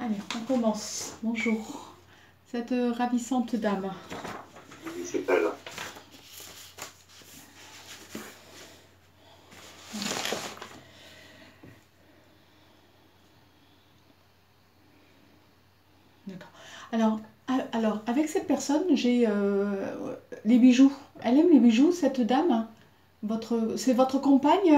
Allez, on commence. Bonjour. Cette ravissante dame. Oui, c'est elle. D'accord. Alors, avec cette personne, j'ai les bijoux. Elle aime les bijoux, cette dame. C'est votre compagne,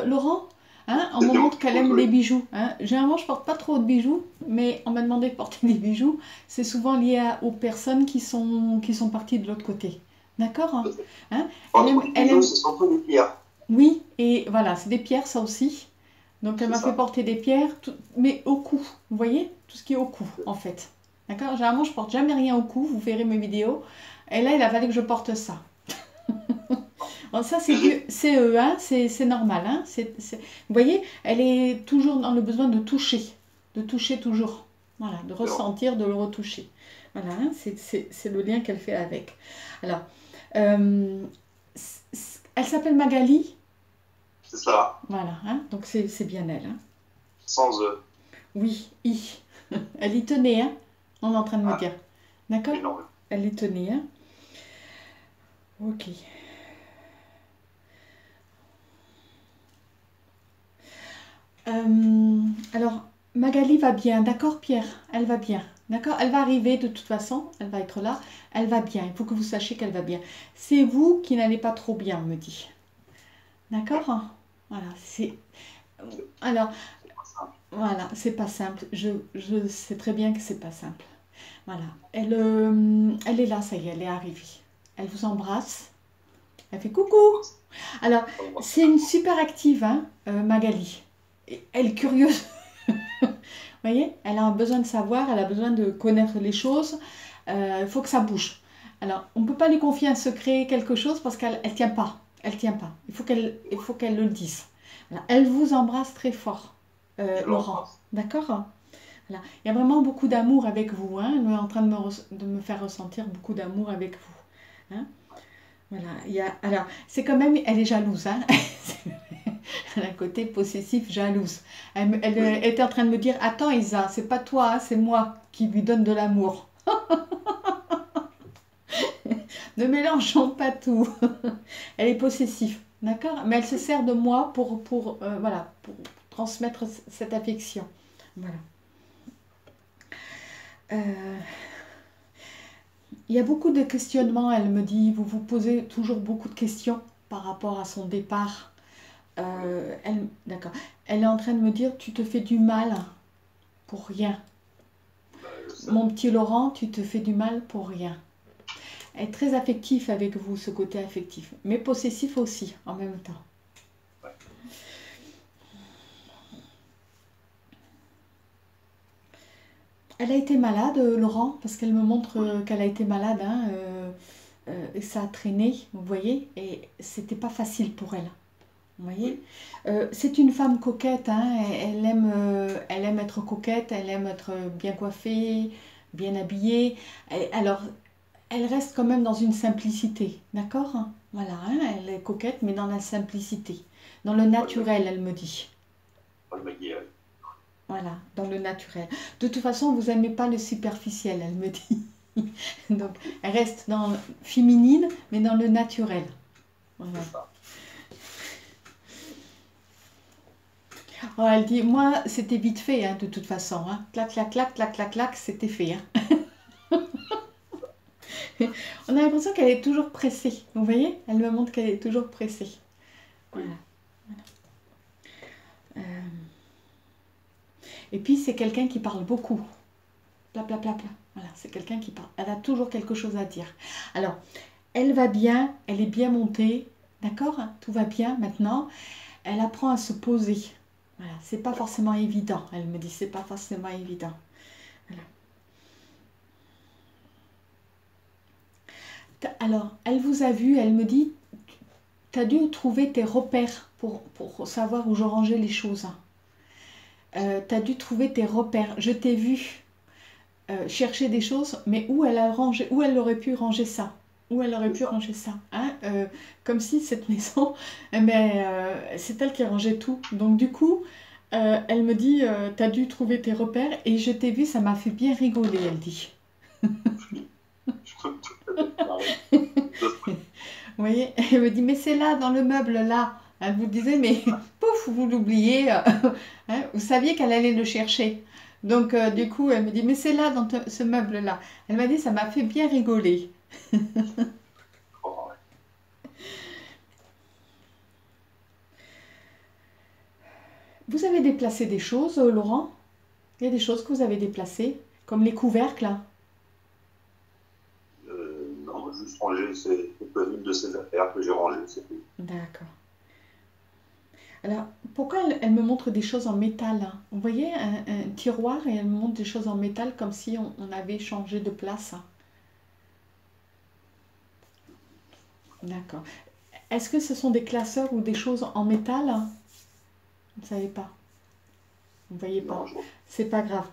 Laurent? Hein, on C'est me mon montre qu'elle épouse, aime les oui. bijoux. Hein. Généralement, je porte pas trop de bijoux, mais on m'a demandé de porter des bijoux. C'est souvent lié aux personnes qui sont parties de l'autre côté. D'accord? Hein. Pas trop de Elle bijoux, aime, c'est surtout des pierres. oui, et voilà, c'est des pierres, ça aussi. Donc, elle C'est m'a fait ça. porter des pierres, mais au cou. Vous voyez? Tout ce qui est au cou, en fait. D'accord? Généralement, je porte jamais rien au cou. Vous verrez mes vidéos. Et là, il a fallu que je porte ça. Bon, ça, c'est du J'ai CE, hein, c'est normal. Hein, vous voyez, elle est toujours dans le besoin de toucher toujours. Voilà, de ressentir, de le retoucher. Voilà, hein, c'est le lien qu'elle fait avec. Alors, euh, elle s'appelle Magali. c'est ça. Voilà, hein, donc c'est bien elle. Hein. Sans eux. Oui, elle y tenait, hein, on est en train de me Ah, dire. D'accord? énorme. Elle y tenait, hein. Ok. Alors, Magali va bien, d'accord Pierre? Elle va bien, d'accord? Elle va arriver de toute façon, elle va être là, elle va bien, il faut que vous sachiez qu'elle va bien. C'est vous qui n'allez pas trop bien, on me dit. D'accord? Voilà, Alors, C'est pas simple. voilà, c'est pas simple, je sais très bien que c'est pas simple. Voilà, elle est là, ça y est, elle est arrivée. Elle vous embrasse, elle fait coucou. Alors, c'est une super active, hein, Magali. Elle est curieuse. Vous voyez, elle a besoin de savoir, elle a besoin de connaître les choses. Il faut que ça bouge. Alors, on ne peut pas lui confier un secret, quelque chose, parce qu'elle ne tient pas. Elle tient pas. Il faut qu'elle le dise. Voilà. Elle vous embrasse très fort, Je Laurent. l'embrasse. D'accord? Voilà. Il y a vraiment beaucoup d'amour avec vous. Hein. Elle est en train de me faire ressentir beaucoup d'amour avec vous. Hein. Voilà. Alors, c'est quand même, elle est jalouse. Hein. Elle a un côté possessif, jalouse. Elle Oui. était en train de me dire, attends Isa, c'est pas toi, hein, c'est moi qui lui donne de l'amour. Ne mélangeons pas tout. Elle est possessive, d'accord? Mais elle se sert de moi voilà, pour transmettre cette affection. Voilà. Euh, il y a beaucoup de questionnements, elle me dit, vous vous posez toujours beaucoup de questions par rapport à son départ. Oui. D'accord. Elle est en train de me dire, tu te fais du mal pour rien. Bah, je sais. Mon petit Laurent, tu te fais du mal pour rien. Elle est très affectif avec vous, ce côté affectif, mais possessif aussi en même temps. Ouais. Elle a été malade, Laurent, parce qu'elle me montre Oui. qu'elle a été malade, hein, et ça a traîné, vous voyez, et c'était pas facile pour elle. Vous voyez, Oui. c'est une femme coquette, hein, elle aime être coquette, elle aime être bien coiffée, bien habillée. Alors, elle reste quand même dans une simplicité, d'accord? Voilà, hein, elle est coquette, mais dans la simplicité, dans le Pas de naturel, maquillage. elle me dit. Pas de maquillage. Voilà, dans le naturel. De toute façon, vous n'aimez pas le superficiel, elle me dit. Donc, elle reste dans le féminine, mais dans le naturel. Voilà. C'est ça. Oh, elle dit, moi, c'était vite fait, hein, de toute façon. Hein. Clac, clac, clac, clac, clac, clac, c'était fait. Hein. On a l'impression qu'elle est toujours pressée. Vous voyez? Elle me montre qu'elle est toujours pressée. Voilà. Oui. Euh, Et puis, c'est quelqu'un qui parle beaucoup. Pla, pla, pla, pla. Voilà, c'est quelqu'un qui parle. Elle a toujours quelque chose à dire. Alors, elle va bien, elle est bien montée. D'accord? Tout va bien maintenant. Elle apprend à se poser. Voilà, c'est pas D'accord. forcément évident. Elle me dit, c'est pas forcément évident. Voilà. Alors, elle vous a vu, elle me dit, tu as dû trouver tes repères pour savoir où je rangeais les choses. Tu as dû trouver tes repères. Je t'ai vu chercher des choses, mais où elle a rangé, où elle aurait pu ranger ça, où elle aurait C'est pu ça. ranger ça, hein, comme si cette maison, eh ben, c'est elle qui rangeait tout. Donc du coup, Elle me dit, t'as dû trouver tes repères et je t'ai vu, ça m'a fait bien rigoler, elle dit. Je trouve tout à fait pareil. Vous voyez, elle me dit, mais c'est là, dans le meuble, là. Elle vous disait, mais pouf, vous l'oubliez. Hein, vous saviez qu'elle allait le chercher. Donc, du coup, elle me dit, mais c'est là, dans ce meuble-là. Elle m'a dit, ça m'a fait bien rigoler. Oh, ouais. Vous avez déplacé des choses, Laurent? Il y a des choses que vous avez déplacées, comme les couvercles, là. Non, juste ranger une de ses affaires que j'ai rangées, c'est tout. D'accord. Alors, pourquoi elle me montre des choses en métal, hein? Vous voyez, un tiroir et elle me montre des choses en métal comme si on avait changé de place. D'accord. Est-ce que ce sont des classeurs ou des choses en métal? Vous ne savez pas. Vous ne voyez pas. Non, je... C'est pas grave.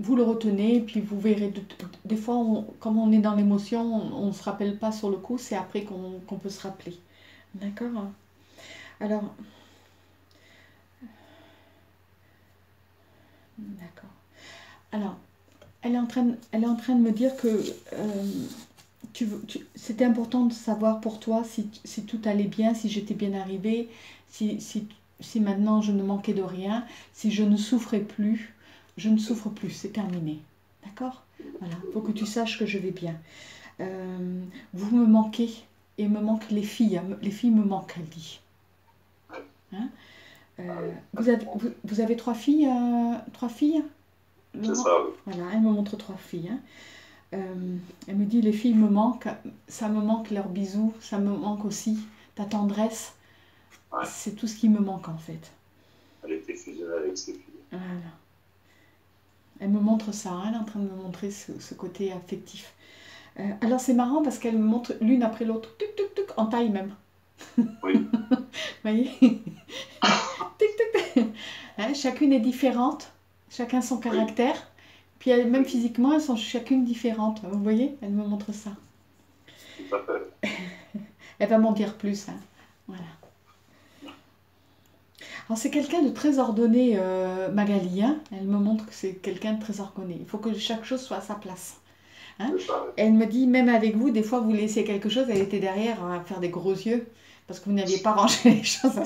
Vous le retenez, puis vous verrez. Des fois, comme on est dans l'émotion, on ne se rappelle pas sur le coup, c'est après qu'on peut se rappeler. D'accord? Alors, d'accord. Alors, elle est en train de me dire que c'était important de savoir pour toi si tout allait bien, si j'étais bien arrivée, si maintenant je ne manquais de rien, si je ne souffrais plus. Je ne souffre plus, c'est terminé. D'accord? Voilà, il faut que tu saches que je vais bien. Vous me manquez, et me manquent les filles. Les filles me manquent, elle dit. Hein? Vous avez trois filles? Trois filles? C'est ça, oui. Voilà, elle me montre trois filles. Hein. Elle me dit, les filles me manquent, ça me manque leurs bisous, ça me manque aussi ta tendresse. Ouais. C'est tout ce qui me manque en fait. Elle était fusionnée avec ses filles. Voilà. Elle me montre ça, hein, elle est en train de me montrer ce côté affectif. Alors c'est marrant parce qu'elle me montre l'une après l'autre, tuc, tuc, tuc, en taille même. Oui. Vous voyez? Tuc, tuc. Hein, chacune est différente, chacun son caractère. Puis même physiquement, elles sont chacune différentes. Vous voyez? Elle me montre ça. Tout à fait. Elle va m'en dire plus. Hein. Voilà. Alors c'est quelqu'un de très ordonné, Magali. Hein. Elle me montre que c'est quelqu'un de très ordonné. Il faut que chaque chose soit à sa place. Hein. C'est ça, oui. Elle me dit, même avec vous, des fois vous laissez quelque chose, elle était derrière à faire des gros yeux parce que vous n'aviez pas rangé les choses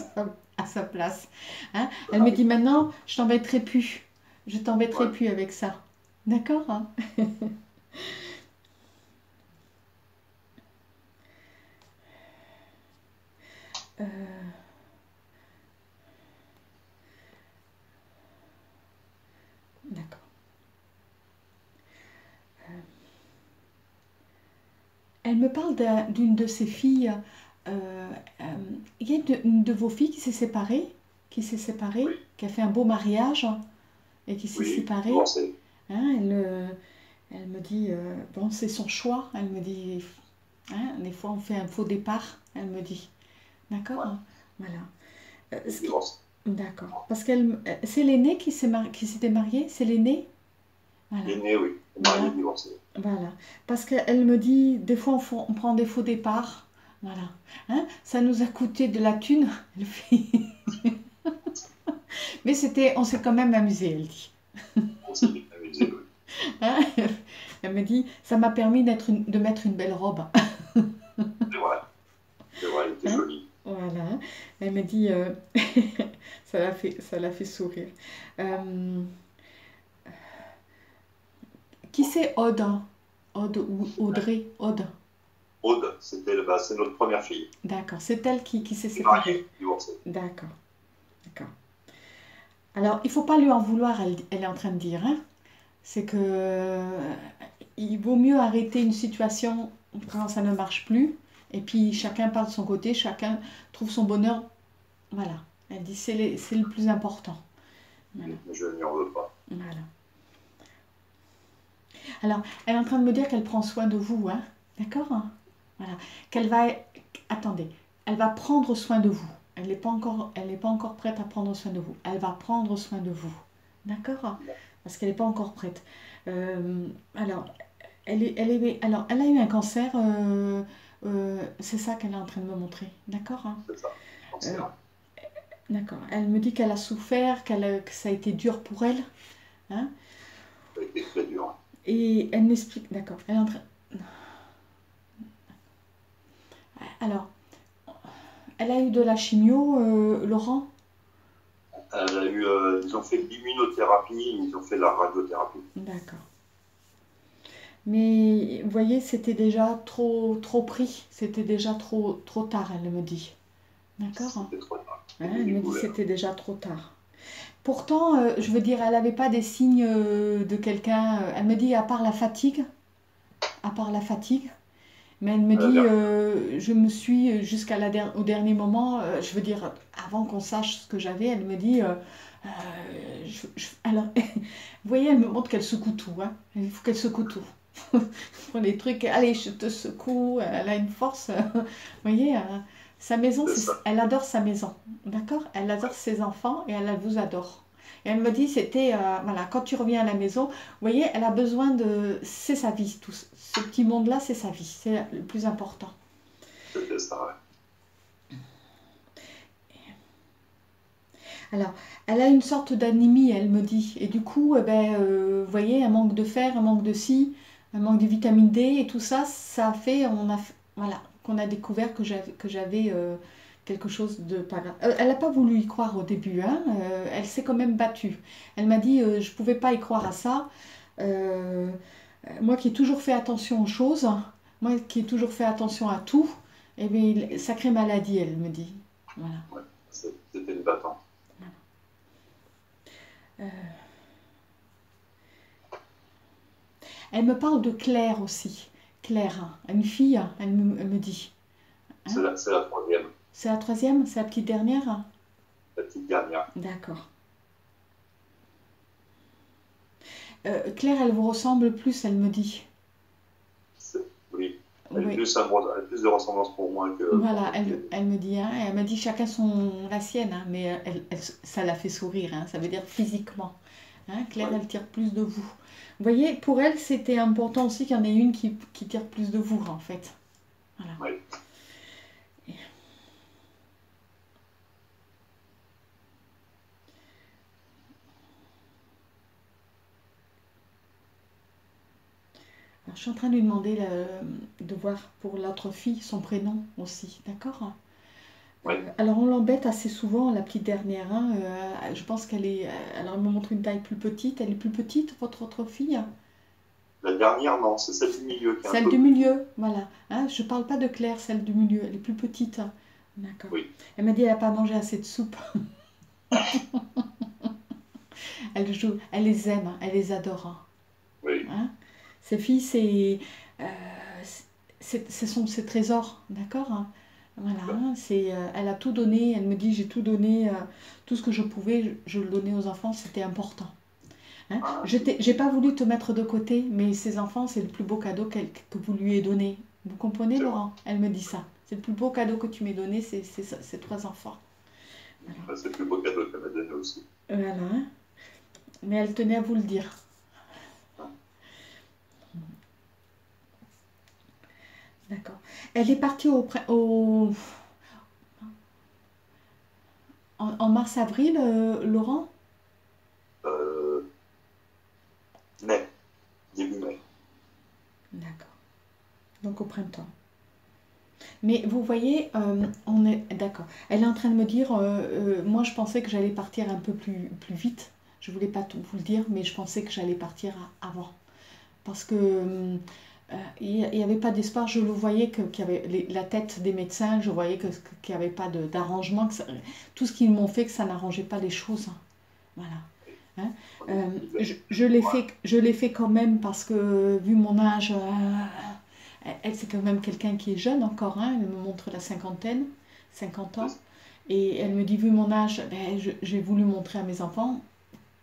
à sa place. Hein. Elle me dit, maintenant, je t'embêterai plus. Je t'embêterai Ouais. plus avec ça. D'accord? Hein. Euh, D'accord. Elle me parle d'une de ses filles. Il y a une de vos filles qui s'est séparée, Oui. qui a fait un beau mariage et qui s'est Oui. séparée. Divorcée. Hein, elle me dit, bon, c'est son choix. Elle me dit, hein, des fois on fait un faux départ. Elle me dit, d'accord? Ouais. Hein, voilà. Divorcée. D'accord. Parce c'est l'aîné qui s'était marié, c'est l'aîné. Voilà. L'aînée, oui. Voilà. Mariée, divorcée. Voilà, parce qu'elle me dit, des fois on prend des faux départs, voilà. Hein, ça nous a coûté de la thune, elle fait. Mais on s'est quand même amusé, elle dit. On s'est bien amusé, oui. Hein, elle me dit, ça m'a permis de mettre une belle robe. C'est vrai. C'est vrai, elle était Hein? jolie. Voilà, elle me dit, ça l'a fait sourire. Qui c'est Aude? Aude ou Audrey? Aude. Aude, c'est notre première fille. D'accord, c'est elle qui s'est séparée. Mariée, divorcée. D'accord, d'accord. Alors, il ne faut pas lui en vouloir, elle est en train de dire. Hein. C'est que il vaut mieux arrêter une situation quand ça ne marche plus. Et puis, chacun part de son côté, chacun trouve son bonheur. Voilà. Elle dit c'est le plus important. Voilà. Mais je n'y en veux pas. Voilà. Alors, elle est en train de me dire qu'elle prend soin de vous. Hein. D'accord? Voilà. Qu'elle va... Attendez. Elle va prendre soin de vous. Elle n'est pas encore prête à prendre soin de vous. Elle va prendre soin de vous. D'accord? Parce qu'elle n'est pas encore prête. Alors, alors, elle a eu un cancer. C'est ça qu'elle est en train de me montrer. D'accord? Hein? C'est ça. Cancer. D'accord. Elle me dit qu'elle a souffert, que ça a été dur pour elle. Hein. Ça a été très dur. Et elle m'explique, d'accord. Elle est en train... Alors, elle a eu de la chimio, Laurent? Elle a eu, ils ont fait l'immunothérapie, ils ont fait la radiothérapie. D'accord. Mais vous voyez, c'était déjà trop pris. C'était déjà trop tard, elle me dit. D'accord? C'était trop tard. Hein, elle me dit que c'était déjà trop tard. Pourtant, je veux dire, elle n'avait pas des signes de quelqu'un. Elle me dit, à part la fatigue, mais elle me dit, je me suis au dernier moment, je veux dire, avant qu'on sache ce que j'avais, elle me dit, alors, vous voyez, elle me montre qu'elle secoue tout, hein. Il faut qu'elle secoue tout. Pour les trucs, allez, je te secoue, elle a une force, vous voyez, sa maison, elle adore sa maison, d'accord? Elle adore ses enfants et elle vous adore. Et elle me dit, c'était, voilà, quand tu reviens à la maison, vous voyez, elle a besoin de, c'est sa vie, tout ce petit monde-là, c'est sa vie, c'est le plus important. C'était ça, ouais. Alors, elle a une sorte d'anémie, elle me dit, et du coup, vous voyez, un manque de fer, un manque de ci, un manque de vitamine D, et tout ça, ça a fait, voilà, qu'on a découvert que j'avais quelque chose de pas grave. Elle n'a pas voulu y croire au début, hein, elle s'est quand même battue. Elle m'a dit, je ne pouvais pas y croire à ça. Moi qui ai toujours fait attention aux choses, moi qui ai toujours fait attention à tout, et bien, sacrée maladie, elle me dit. Voilà. Ouais, c'était une battante. Elle me parle de Claire aussi. Claire, hein, une fille, elle me dit. Hein? C'est la troisième. C'est la troisième? C'est la petite dernière? La petite dernière. D'accord. Claire, elle vous ressemble plus, elle me dit. Oui. Elle a plus de ressemblance pour moi que... Voilà, elle me dit, hein, elle m'a dit chacun la sienne, hein, mais ça la fait sourire, hein, ça veut dire physiquement. Hein, Claire, elle tire plus de vous. Vous voyez, pour elle, c'était important aussi qu'il y en ait une qui tire plus de vous, en fait. Voilà. Oui. Alors, je suis en train de lui demander de voir pour l'autre fille son prénom aussi, d'accord? Oui. Alors, on l'embête assez souvent, la petite dernière. Hein, je pense qu'elle est... Alors, elle me montre une taille plus petite. Elle est plus petite, votre autre fille? La dernière, non, c'est celle du milieu. Celle du milieu, voilà. Hein, je ne parle pas de Claire, celle du milieu. Elle est plus petite. D'accord. Oui. Elle m'a dit qu'elle n'a pas mangé assez de soupe. Elle les aime, elle les adore. Oui. Hein, ces filles, ce sont ses trésors, d'accord? Voilà, hein, elle a tout donné, elle me dit j'ai tout donné, tout ce que je pouvais, je le donnais aux enfants, c'était important. Hein, j'ai pas voulu te mettre de côté, mais ces enfants, c'est le plus beau cadeau que vous lui ayez donné. Vous comprenez, Laurent? Elle me dit ça. C'est le plus beau cadeau que tu m'aies donné, c'est ces 3 enfants. Voilà. C'est le plus beau cadeau qu'elle m'a donné aussi. Voilà. Hein. Mais elle tenait à vous le dire. D'accord. Elle est partie en mars-avril, Laurent? Mai. Début mai. D'accord. Donc au printemps. Mais vous voyez, on est d'accord. Elle est en train de me dire, moi je pensais que j'allais partir un peu plus vite. Je voulais pas tout vous le dire, mais je pensais que j'allais partir avant. Parce que il n'y avait pas d'espoir. Je le voyais qu'il y avait la tête des médecins, je voyais qu'il n'y avait pas d'arrangement. Tout ce qu'ils m'ont fait, que ça n'arrangeait pas les choses. Voilà. Hein, je l'ai fait quand même parce que, vu mon âge, elle c'est quand même quelqu'un qui est jeune encore. Hein, elle me montre la cinquantaine, 50 ans. Et elle me dit, vu mon âge, j'ai voulu montrer à mes enfants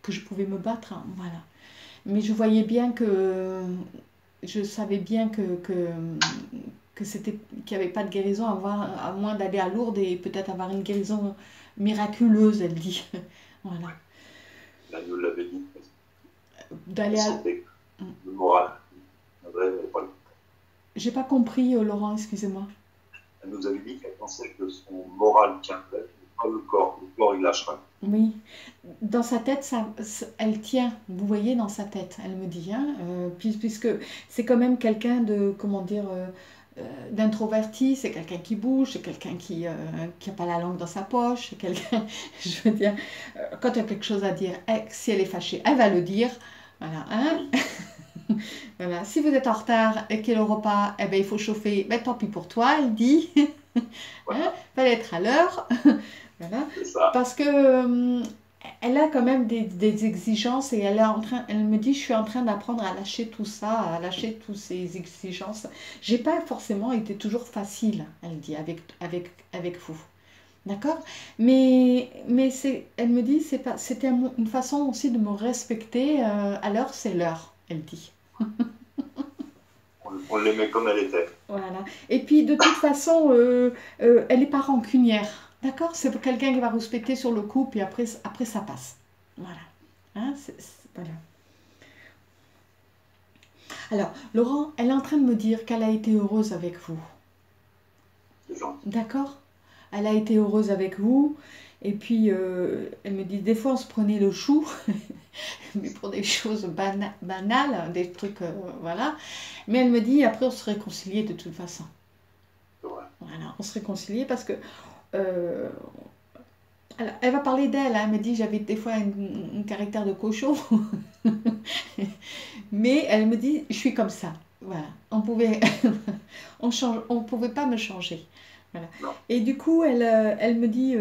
que je pouvais me battre. Hein, voilà. Mais je voyais bien que... Je savais bien qu'il n'y avait pas de guérison à moins d'aller à Lourdes et peut-être avoir une guérison miraculeuse, elle dit. Voilà. Elle nous l'avait dit. D'aller à... Le moral. J'ai pas compris, Laurent, excusez-moi. Elle nous avait dit qu'elle pensait que son moral tiendrait. pas le corps il lâchera. Oui, dans sa tête, elle tient, vous voyez, dans sa tête, elle me dit, hein, puisque c'est quand même quelqu'un de, comment dire, d'introverti, c'est quelqu'un qui bouge, c'est quelqu'un qui n'a pas la langue dans sa poche, c'est quelqu'un, je veux dire, quand elle a quelque chose à dire, si elle est fâchée, elle va le dire, voilà, hein. Oui, Voilà. Si vous êtes en retard et qu'il y a le repas, eh ben, il faut chauffer, ben, tant pis pour toi, elle dit, hein, voilà, fallait être à l'heure. Voilà. c'est ça. Parce que elle a quand même des exigences et elle me dit, je suis en train d'apprendre à lâcher tout ça, à lâcher toutes ces exigences. J'ai pas forcément été toujours facile, elle dit, avec vous. D'accord? Elle me dit, c'était une façon aussi de me respecter. À l'heure, c'est l'heure, elle dit. On l'aimait comme elle était. Voilà. Et puis de toute façon, elle n'est pas rancunière. D'accord? C'est pour quelqu'un qui va respecter sur le coup, puis après ça passe. Voilà. Hein, voilà. Alors, Laurent, elle est en train de me dire qu'elle a été heureuse avec vous. C'est gentil. D'accord? Elle a été heureuse avec vous. Et puis, elle me dit, des fois, on se prenait le chou, mais pour des choses banales, des trucs, voilà. Mais elle me dit, après, on se réconciliait de toute façon. C'est vrai. Voilà, on se réconciliait parce que euh, elle va parler d'elle, hein, elle me dit j'avais des fois un caractère de cochon, mais elle me dit je suis comme ça. Voilà, on pouvait pas me changer. Voilà. Non. Et du coup, elle me dit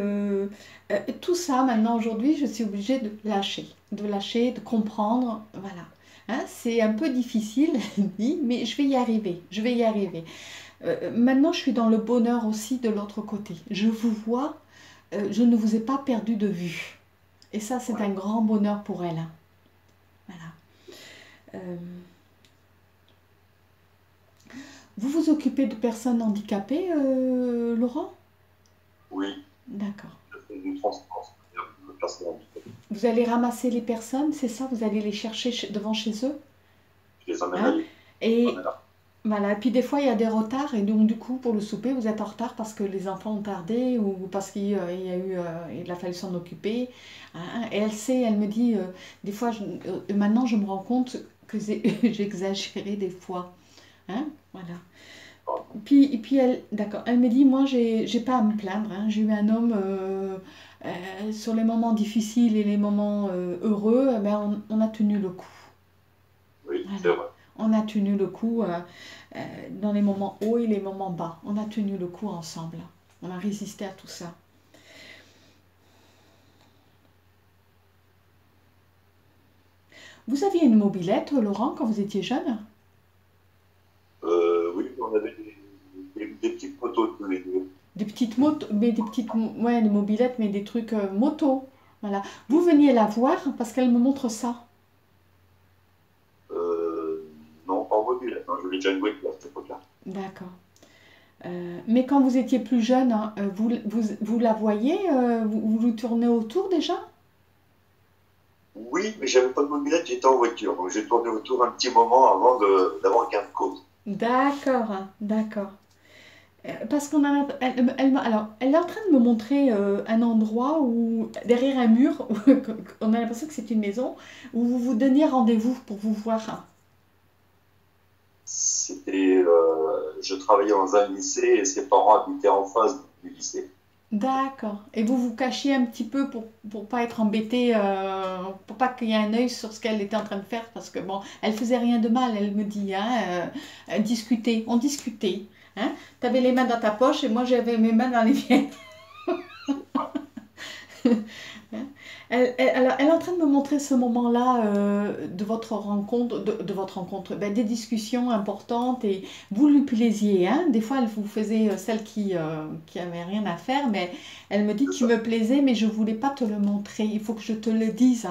tout ça maintenant aujourd'hui, je suis obligée de lâcher, de comprendre. Voilà. Hein, c'est un peu difficile, elle dit, mais je vais y arriver, je vais y arriver. Maintenant, je suis dans le bonheur aussi de l'autre côté. Je vous vois, je ne vous ai pas perdu de vue. Et ça, c'est Ouais. un grand bonheur pour elle. Voilà. Euh, vous vous occupez de personnes handicapées, Laurent? Oui, D'accord. je fais du transport, c'est-à-dire de personnes handicapées. Vous allez ramasser les personnes, c'est ça? Vous allez les chercher devant chez eux? Je les emmène Hein? ailleurs. On est Et là. voilà, et puis des fois il y a des retards et donc du coup pour le souper vous êtes en retard parce que les enfants ont tardé ou parce il a fallu s'en occuper. Hein. Et elle sait, elle me dit, des fois maintenant je me rends compte que j'ai exagéré des fois. Hein, voilà. Et puis elle, d'accord, elle me dit, moi j'ai pas à me plaindre. Hein. J'ai eu un homme sur les moments difficiles et les moments heureux, eh ben, on a tenu le coup. Oui, Voilà. c'est vrai. On a tenu le coup dans les moments hauts et les moments bas. On a tenu le coup ensemble. On a résisté à tout ça. Vous aviez une mobilette, Laurent, quand vous étiez jeune? Oui, on avait des petites photos tous les deux. Des petites motos, mais ouais, des mobilettes, mais des trucs moto. Voilà. Vous veniez la voir parce qu'elle me montre ça. Euh, non, pas en mobile. Non, je l'ai déjà loué à cette époque-là. D'accord. Mais quand vous étiez plus jeune, hein, vous la voyez, vous tournez autour déjà? Oui, mais j'avais pas de mobilette, j'étais en voiture. Donc j'ai tourné autour un petit moment avant d'avoir gain de cause. D'accord, hein, d'accord. Parce qu'on a, alors, elle est en train de me montrer un endroit où, derrière un mur, où on a l'impression que c'est une maison, où vous vous donniez rendez-vous pour vous voir. Je travaillais dans un lycée et ses parents habitaient en face du lycée. D'accord. Et vous vous cachiez un petit peu pour pas être embêté, pour pas qu'il y ait un œil sur ce qu'elle était en train de faire, parce que bon, elle faisait rien de mal, elle me dit, hein, on discutait, hein. T'avais les mains dans ta poche et moi j'avais mes mains dans les miennes. Hein. Alors, elle est en train de me montrer ce moment-là de votre rencontre, ben, des discussions importantes et vous lui plaisiez. Hein. Des fois, elle vous faisait celle qui avait rien à faire, mais elle me dit C'est tu ça. me plaisais, mais je voulais pas te le montrer. Il faut que je te le dise.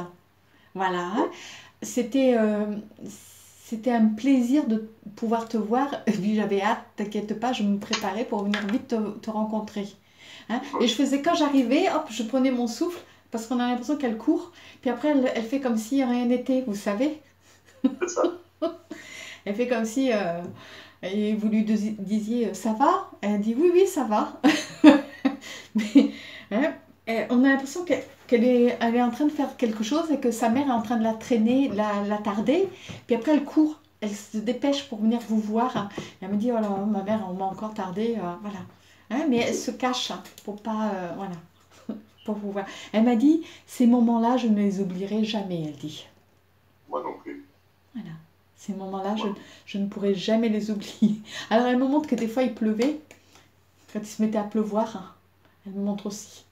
Voilà. Hein. Ouais, C'était c'était un plaisir de pouvoir te voir. Et puis j'avais hâte, t'inquiète pas, je me préparais pour venir vite te rencontrer. Hein. Et ouais, je faisais, quand j'arrivais, hop, je prenais mon souffle, parce qu'on a l'impression qu'elle court, puis après elle fait comme si rien n'était, vous savez. c'est ça. Elle fait comme si et vous lui disiez ça va? Elle dit oui, oui, ça va. Mais, hein, On a l'impression qu'elle est en train de faire quelque chose et que sa mère est en train de la traîner, la tarder. Puis après, elle court. Elle se dépêche pour venir vous voir. Et elle me dit, oh là, ma mère, on m'a encore tardé. Voilà. Hein, mais elle se cache pour pas... voilà. Pour vous voir. Elle m'a dit, ces moments-là, je ne les oublierai jamais, elle dit. Moi non plus. Voilà. Ces moments-là, Moi. je ne pourrai jamais les oublier. Alors, elle me montre que des fois, il pleuvait. Quand il se mettait à pleuvoir, hein. Elle me montre aussi.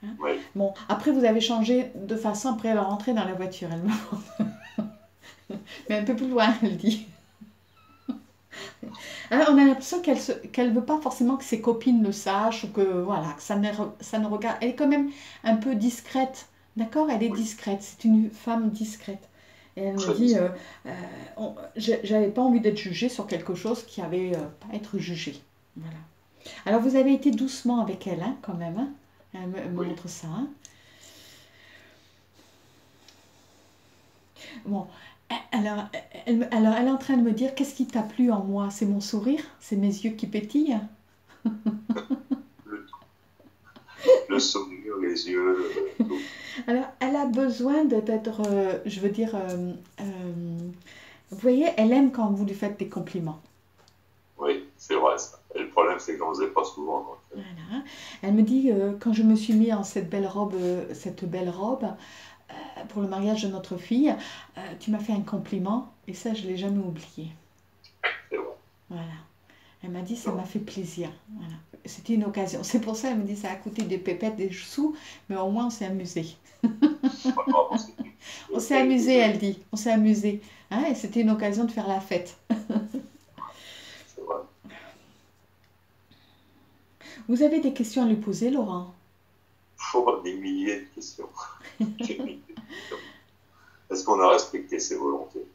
Hein. Oui. Bon, après, vous avez changé de façon. Après, elle est rentrée dans la voiture. Elle me montre. Mais un peu plus loin, elle dit. Alors, on a l'impression qu'elle veut pas forcément que ses copines le sachent ou que, voilà, que ça ne regarde. Elle est quand même un peu discrète. D'accord? Elle est Oui. discrète. C'est une femme discrète. Et elle me Très dit, discret. j'avais pas envie d'être jugée sur quelque chose qui avait pas à être jugé. Voilà. Alors vous avez été doucement avec elle, hein, quand même. Hein. Elle me Oui. montre ça. Hein. Bon, alors elle est en train de me dire, qu'est-ce qui t'a plu en moi? C'est mon sourire? C'est mes yeux qui pétillent? Le, le sourire, les yeux, tout. Alors elle a besoin d'être, je veux dire, vous voyez, elle aime quand vous lui faites des compliments. Oui, c'est vrai ça. Et le problème, c'est que j'en faisais pas souvent. Donc, Voilà. Elle me dit, quand je me suis mis en cette belle robe, pour le mariage de notre fille, tu m'as fait un compliment et ça, je ne l'ai jamais oublié. c'est vrai. Voilà. Elle m'a dit, C'est ça vrai. m'a fait plaisir. Voilà. C'était une occasion. C'est pour ça, elle me dit, ça a coûté des pépettes, des sous, mais au moins on s'est amusé. Vraiment, On s'est elle était amusé, jolie, elle dit. On s'est amusé. Hein, et c'était une occasion de faire la fête. c'est vrai. Vous avez des questions à lui poser, Laurent? Faut des milliers de questions. Des milliers de questions. Est-ce qu'on a respecté ses volontés?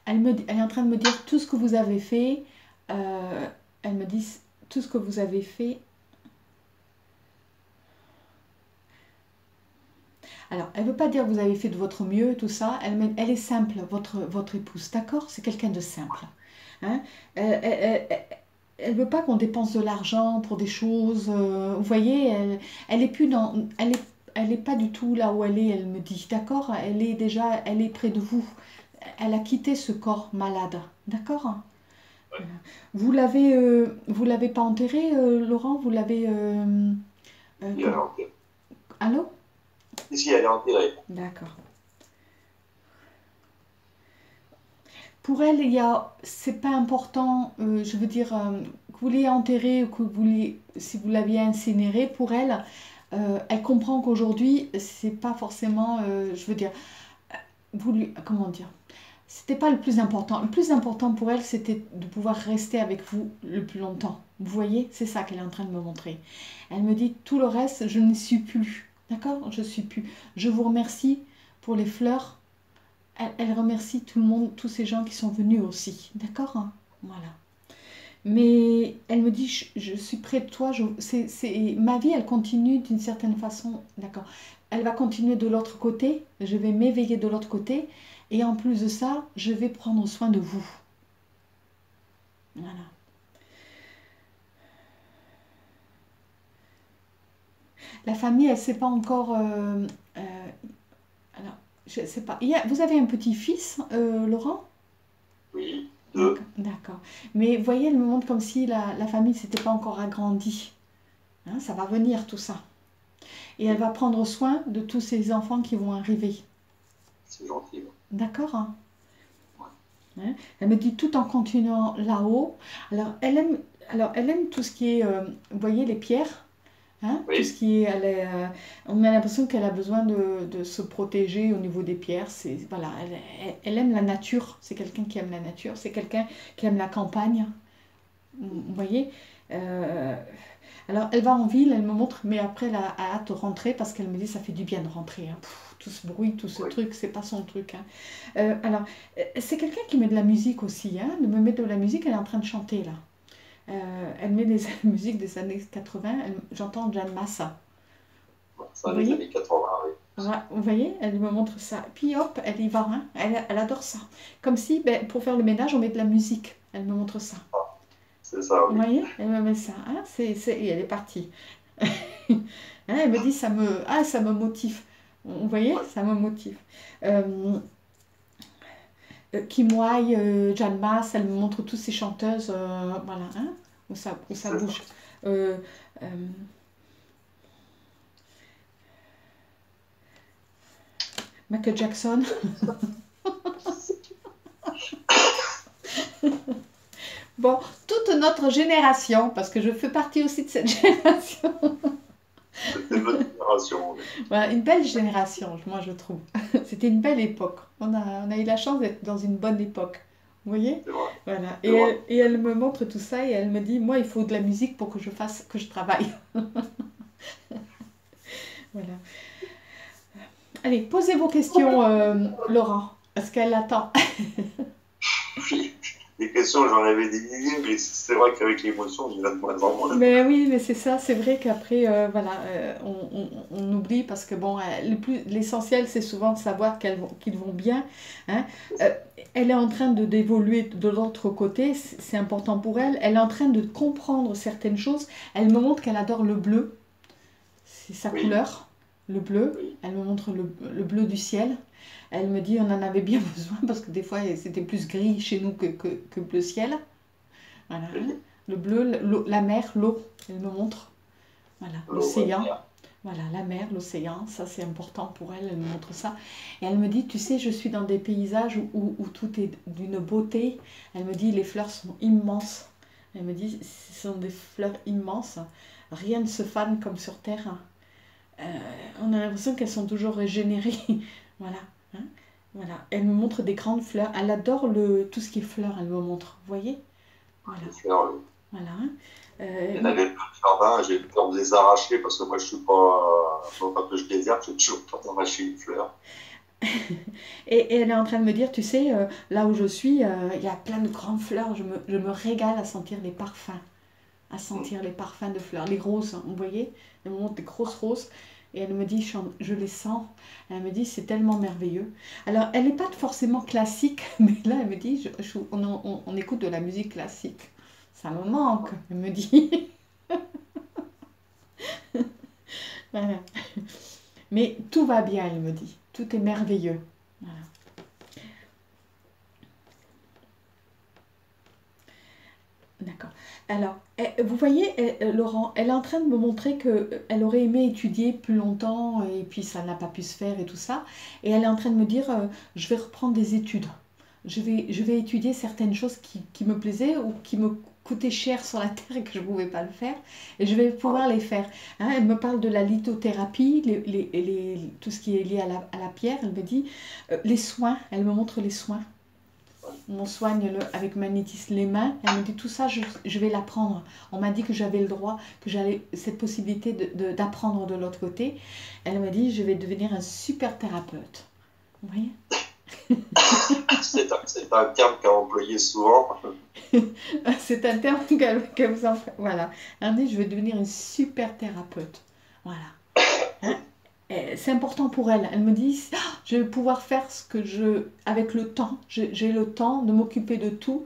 Elle est en train de me dire tout ce que vous avez fait. euh, Elle me dit tout ce que vous avez fait. Alors, elle ne veut pas dire vous avez fait de votre mieux, tout ça. Elle est simple, votre épouse, d'accord? C'est quelqu'un de simple. Hein. Elle veut pas qu'on dépense de l'argent pour des choses. Vous voyez, elle est plus dans, elle est pas du tout là où elle est. Elle me dit, d'accord? Elle est près de vous. Elle a quitté ce corps malade, d'accord? Ouais. Vous l'avez pas enterré, Laurent? Vous l'avez, Si elle est enterrée. allô? Si elle est enterrée. D'accord. Pour elle, c'est pas important, je veux dire, que vous l'ayez enterré ou si vous l'aviez incinéré, pour elle, elle comprend qu'aujourd'hui, c'est pas forcément, je veux dire, comment dire, c'était pas le plus important. Le plus important pour elle, c'était de pouvoir rester avec vous le plus longtemps. Vous voyez, c'est ça qu'elle est en train de me montrer. Elle me dit, tout le reste, je ne suis plus. D'accord? Je suis plus. Je vous remercie pour les fleurs. Elle remercie tout le monde, tous ces gens qui sont venus aussi. D'accord? Hein. Voilà. Mais elle me dit, je suis près de toi. Ma vie, elle continue d'une certaine façon. D'accord. Elle va continuer de l'autre côté. Je vais m'éveiller de l'autre côté. Et en plus de ça, je vais prendre soin de vous. Voilà. La famille, elle ne sait pas encore. Alors, je sais pas. Vous avez un petit-fils, Laurent? Oui, deux. D'accord. D'accord. Mais vous voyez, elle me montre comme si la famille ne s'était pas encore agrandie. Hein, ça va venir tout ça. Et elle Oui, va prendre soin de tous ces enfants qui vont arriver. c'est gentil. Ouais. D'accord? Hein. Ouais. Hein. Elle me dit tout en continuant là-haut. Alors, elle aime tout ce qui est, vous voyez, les pierres. Hein, tout ce Oui, qui est, on a l'impression qu'elle a besoin de se protéger au niveau des pierres. Voilà, elle aime la nature. C'est quelqu'un qui aime la nature. C'est quelqu'un qui aime la campagne. Vous voyez. Euh, alors, elle va en ville, elle me montre, mais après, elle a hâte de rentrer parce qu'elle me dit ça fait du bien de rentrer. Hein. Tout ce bruit, tout ce oui. truc, c'est pas son truc. Hein. Alors, c'est quelqu'un qui met de la musique aussi. Hein. Elle me met de la musique, elle est en train de chanter là. Elle met des musiques des années 80. J'entends Jan Massa. Bon, Vous ça, les voyez? années 80, oui. Ouais, vous voyez? Elle me montre ça. Puis hop, elle y va. Hein. Elle adore ça. Comme si, ben, pour faire le ménage, on met de la musique. Elle me montre ça. c'est ça, Vous oui. voyez? Elle me met ça. Hein, et elle est partie. Hein, elle me dit, ça me motive. Vous voyez? Ouais, Ça me motive. Euh, Kim Wilde, Jeanne Masse, elle me montre toutes ces chanteuses, voilà, hein, où ça c'est ça. bouge. Euh, euh, Michael Jackson. Bon, toute notre génération, parce que je fais partie aussi de cette génération. C'était notre génération, oui. Voilà, une belle génération, moi je trouve. C'était une belle époque. On a eu la chance d'être dans une bonne époque. Vous voyez? C'est vrai, Voilà. c'est vrai. Et elle me montre tout ça et elle me dit, moi, il faut de la musique pour que que je travaille. Voilà. Allez, posez vos questions, Laurent, parce qu'elle attend. Puis, les questions, j'en avais des milliers, mais c'est vrai qu'avec l'émotion, il y en a de moins en moins. Mais oui, mais c'est ça, c'est vrai qu'après, voilà, on oublie parce que bon, l'essentiel, c'est souvent de savoir qu'ils vont bien. Hein. Euh, Elle est en train d'évoluer de l'autre côté, c'est important pour elle. Elle est en train de comprendre certaines choses. Elle me montre qu'elle adore le bleu, c'est sa Oui, couleur, le bleu. oui, Elle me montre le bleu du ciel. Elle me dit on en avait bien besoin parce que des fois c'était plus gris chez nous que bleu ciel. Voilà, hein. oui. Le bleu, la mer, l'eau, elle me montre. Voilà, L'eau, ouais, l'océan. bien. Voilà, la mer, l'océan, ça c'est important pour elle, elle me montre ça. Et elle me dit, tu sais, je suis dans des paysages où tout est d'une beauté. Elle me dit, les fleurs sont immenses. Elle me dit, ce sont des fleurs immenses. Rien ne se fane comme sur Terre. Euh, on a l'impression qu'elles sont toujours régénérées. Voilà, hein. Voilà. Elle me montre des grandes fleurs. Elle adore tout ce qui est fleurs, elle me montre. Vous voyez? Voilà, Les fleurs, oui. voilà, hein. Il y en avait plein de jardins, j'ai peur de les arracher parce que moi je suis pas, faut pas que je désherbe, j'ai toujours peur d'arracher une fleur. Et elle est en train de me dire, tu sais, là où je suis, il y a plein de grandes fleurs. Je me régale à sentir les parfums, à Mm. sentir les parfums de fleurs, les roses, hein, vous voyez, elle me montre des grosses roses. Et elle me dit, je les sens. Elle me dit, c'est tellement merveilleux. Alors, elle n'est pas forcément classique, mais là, elle me dit, on écoute de la musique classique. Ça me manque, elle me dit. Voilà. Mais tout va bien, elle me dit. Tout est merveilleux. Voilà. D'accord. Alors, vous voyez, Laurent, elle est en train de me montrer qu'elle aurait aimé étudier plus longtemps et puis ça n'a pas pu se faire et tout ça. Et elle est en train de me dire, je vais reprendre des études. Je vais étudier certaines choses qui me plaisaient ou qui me coûtaient cher sur la terre et que je ne pouvais pas le faire. Et je vais Ouais, pouvoir les faire. Hein, elle me parle de la lithothérapie, tout ce qui est lié à la pierre. Elle me dit, les soins, elle me montre les soins. ouais. On soigne avec magnétisme les mains. Elle me dit tout ça, je vais l'apprendre. On m'a dit que j'avais le droit, que j'avais cette possibilité d'apprendre de l'autre côté. Elle m'a dit, je vais devenir un super thérapeute. Vous voyez? C'est un terme qu'a employé souvent. C'est un terme que vous en faites. Voilà. Elle me dit, je vais devenir une super thérapeute. Voilà. Hein. C'est important pour elle. Elle me dit, ah, je vais pouvoir faire ce que avec le temps. J'ai le temps de m'occuper de tout.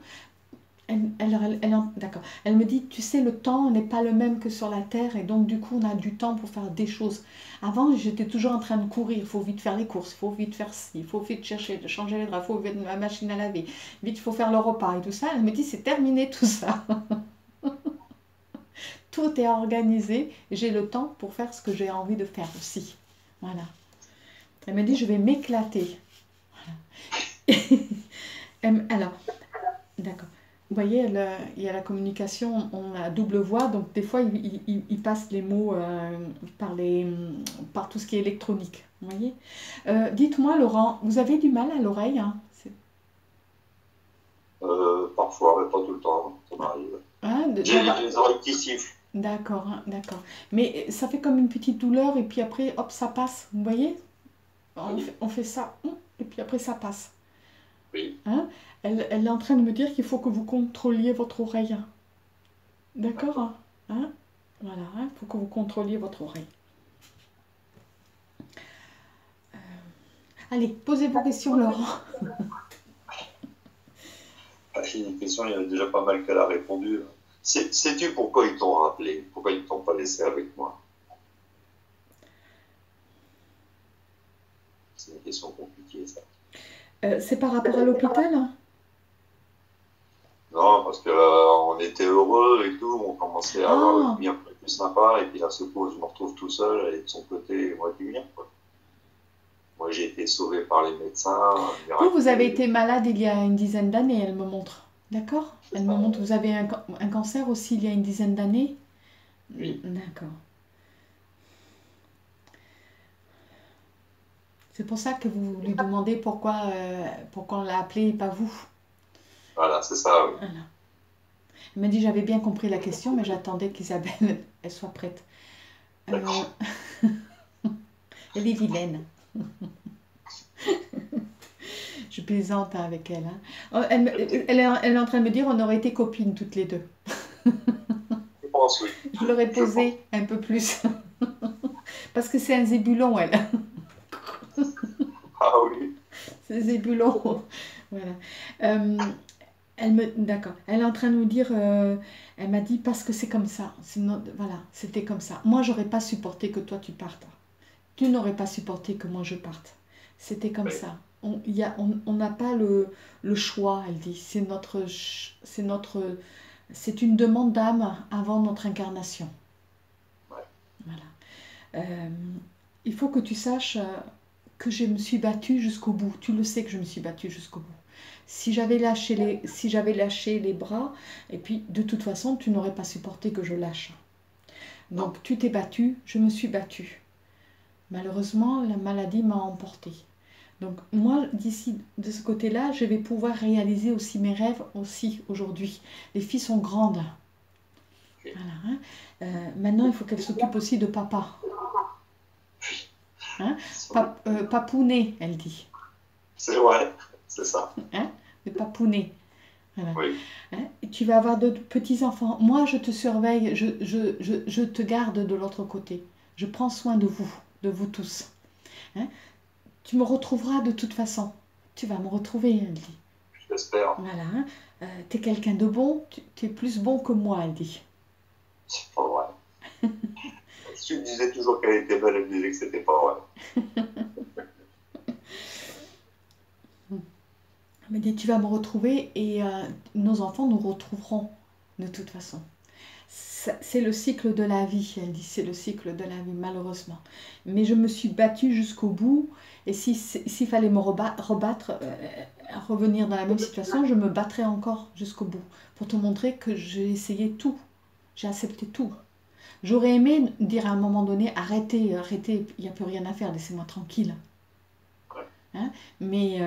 D'accord. Elle me dit, tu sais, le temps n'est pas le même que sur la Terre et donc du coup, on a du temps pour faire des choses. Avant, j'étais toujours en train de courir. Il faut vite faire les courses, il faut vite faire ci, il faut vite changer les draps, il faut vite la machine à laver, vite, il faut faire le repas et tout ça. Elle me dit, c'est terminé tout ça. Tout est organisé. J'ai le temps pour faire ce que j'ai envie de faire aussi. Voilà. Elle me dit, je vais m'éclater. Alors, d'accord. Vous voyez, il y a la communication, on a double voix, donc des fois, il passe les mots par tout ce qui est électronique. Vous voyez. Dites-moi, Laurent, vous avez du mal à l'oreille, hein? Parfois, mais pas tout le temps, ça Ah, m'arrive. hein, J'ai les oreilles qui sifflent. d'accord, hein, d'accord. Mais ça fait comme une petite douleur, et puis après, hop, ça passe. Vous voyez? Oui, On fait ça, et puis après, ça passe. oui, Hein. Elle est en train de me dire qu'il faut que vous contrôliez votre oreille. D'accord? d'accord. Hein. Voilà, il faut que vous contrôliez votre oreille. Allez, posez vos questions, Laurent. Ah, j'ai une question, il y en a déjà pas mal qu'elle a répondu. Sais-tu pourquoi ils t'ont rappelé? Pourquoi ils ne t'ont pas laissé avec moi? C'est une question compliquée, ça. C'est par rapport à l'hôpital, hein? Non, parce que on était heureux et tout, on commençait à avoir une Ah, vie un peu plus sympa, et puis là, ce coup, je me retrouve tout seul, et de son côté, moi du mien, quoi. Moi, j'ai été sauvé par les médecins, vous avez miraculeux, été malade il y a une dizaine d'années, elle me montre. D'accord? c'est Elle me ça. montre, vous avez un cancer aussi il y a une dizaine d'années? Oui, D'accord. C'est pour ça que vous lui demandez pourquoi on l'a appelé et pas vous. voilà, c'est ça, oui. Voilà. Elle m'a dit j'avais bien compris la question, mais j'attendais qu'Isabelle elle soit prête. Euh, D'accord. elle est vilaine. Je plaisante avec elle, hein. Oh, elle est en train de me dire on aurait été copines toutes les deux. Je pense, oui. Je l'aurais Je pense. posé un peu plus. Parce que c'est un zébulon, elle. Ah oui, C'est zébulon. Voilà. Euh, d'accord. Elle est en train de nous dire, elle m'a dit parce que c'est comme ça. Voilà, c'était comme ça. Moi, j'aurais pas supporté que toi tu partes. Tu n'aurais pas supporté que moi je parte. C'était comme oui, ça. On n'a pas le choix, elle dit. C'est une demande d'âme avant notre incarnation. ouais. Voilà. Euh, il faut que tu saches que je me suis battue jusqu'au bout. Tu le sais que je me suis battue jusqu'au bout. Si j'avais lâché les bras, et puis de toute façon, tu n'aurais pas supporté que je lâche. Non, Donc tu t'es battue, je me suis battue. Malheureusement, la maladie m'a emportée. Donc moi, d'ici, de ce côté-là, je vais pouvoir réaliser aussi mes rêves aussi aujourd'hui. Les filles sont grandes. ok. Voilà, hein. Maintenant, il faut qu'elles s'occupent aussi de papa. Hein. Papounet, elle dit. C'est vrai, c'est ça. Hein, de papounet. Voilà. Oui, Hein, et tu vas avoir de petits-enfants. Moi, je te surveille, je te garde de l'autre côté. Je prends soin de vous tous. Hein. Tu me retrouveras de toute façon. Tu vas me retrouver, elle dit. j'espère. Voilà. Hein. Tu es quelqu'un de bon, tu es plus bon que moi, elle dit. C'est pas vrai. Si tu me disais toujours qu'elle était belle, elle me disait que c'était pas vrai. Elle me dit, tu vas me retrouver et nos enfants nous retrouveront de toute façon. C'est le cycle de la vie, elle dit, c'est le cycle de la vie, malheureusement. Mais je me suis battue jusqu'au bout, et s'il fallait me rebattre, revenir dans la même situation, je me battrais encore jusqu'au bout, pour te montrer que j'ai essayé tout, j'ai accepté tout. J'aurais aimé dire à un moment donné, arrêtez, arrêtez, il n'y a plus rien à faire, laissez-moi tranquille. Ouais. Hein, mais